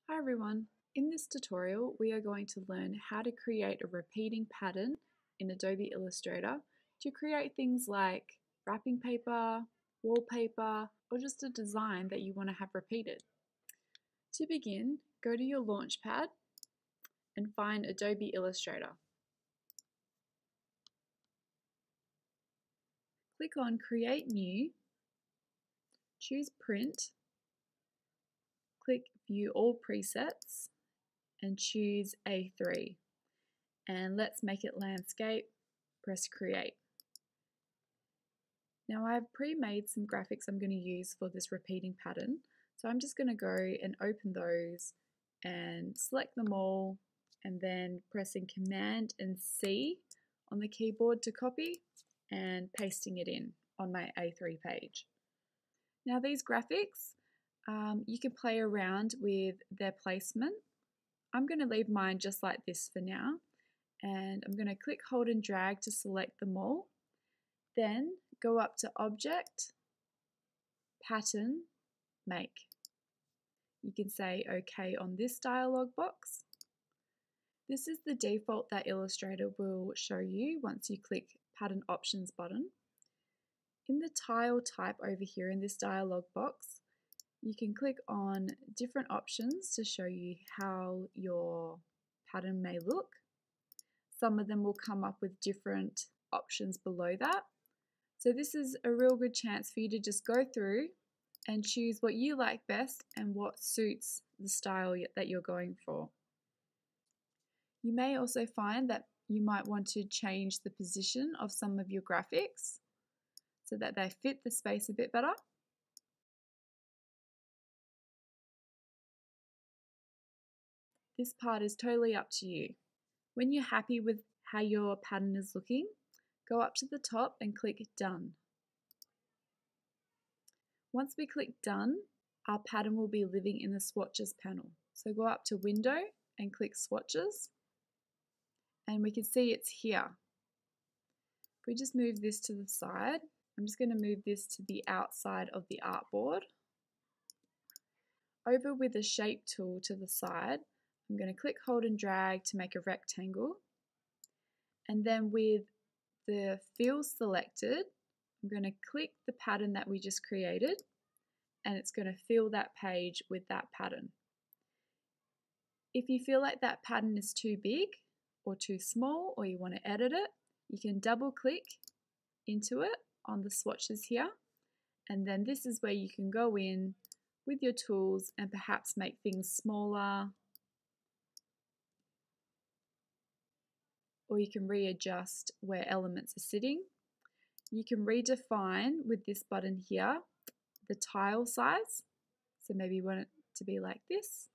Hi everyone. In this tutorial, we are going to learn how to create a repeating pattern in Adobe Illustrator to create things like wrapping paper, wallpaper, or just a design that you want to have repeated. To begin, go to your Launchpad and find Adobe Illustrator. Click on Create New, choose Print, click View All Presets, and choose A3. And let's make it landscape. Press Create. Now I've pre-made some graphics I'm going to use for this repeating pattern. So I'm just going to go and open those and select them all, and then pressing Command and C on the keyboard to copy and pasting it in on my A3 page. Now these graphics, you can play around with their placement. I'm going to leave mine just like this for now, and I'm going to click, hold and drag to select them all. Then go up to Object, Pattern, Make. You can say OK on this dialog box. This is the default that Illustrator will show you once you click Pattern Options button. In the tile type over here in this dialog box, you can click on different options to show you how your pattern may look. Some of them will come up with different options below that. So this is a real good chance for you to just go through and choose what you like best and what suits the style that you're going for. You may also find that you might want to change the position of some of your graphics so that they fit the space a bit better. This part is totally up to you. When you're happy with how your pattern is looking, go up to the top and click Done. Once we click Done, our pattern will be living in the Swatches panel. So go up to Window and click Swatches, and we can see it's here. If we just move this to the side, I'm just going to move this to the outside of the artboard. Over with the Shape tool to the side, I'm going to click, hold and drag to make a rectangle. And then with the fill selected, I'm going to click the pattern that we just created, and it's going to fill that page with that pattern. If you feel like that pattern is too big or too small, or you want to edit it, you can double click into it on the swatches here, and then this is where you can go in with your tools and perhaps make things smaller, or you can readjust where elements are sitting. You can redefine with this button here the tile size, so maybe you want it to be like this,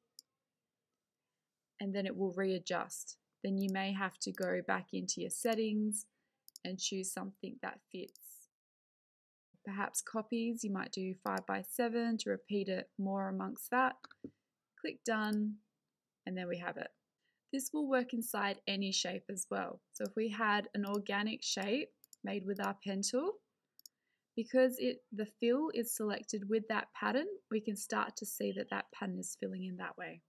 and then it will readjust. Then you may have to go back into your settings and choose something that fits. Perhaps copies, you might do 5x7 to repeat it more amongst that. Click Done, and there we have it. This will work inside any shape as well. So if we had an organic shape made with our pen tool, because the fill is selected with that pattern, we can start to see that that pattern is filling in that way.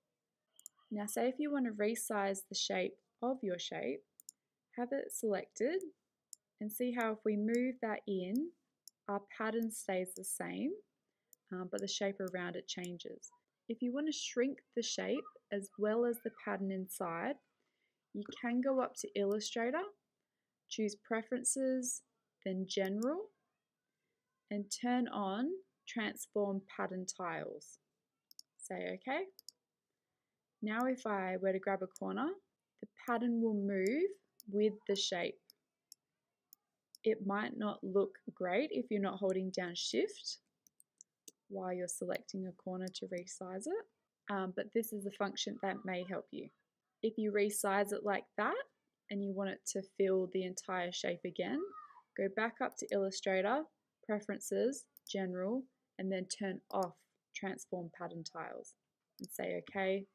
Now say if you want to resize the shape of your shape, have it selected and see how if we move that in, our pattern stays the same, but the shape around it changes. If you want to shrink the shape as well as the pattern inside, you can go up to Illustrator, choose Preferences, then General, and turn on Transform Pattern Tiles. Say OK. Now if I were to grab a corner, the pattern will move with the shape. It might not look great if you're not holding down Shift while you're selecting a corner to resize it, but this is a function that may help you. If you resize it like that and you want it to fill the entire shape again, go back up to Illustrator, Preferences, General, and then turn off Transform Pattern Tiles and say OK.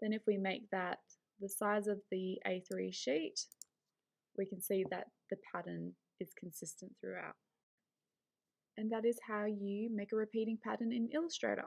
Then if we make that the size of the A3 sheet, we can see that the pattern is consistent throughout. And that is how you make a repeating pattern in Illustrator.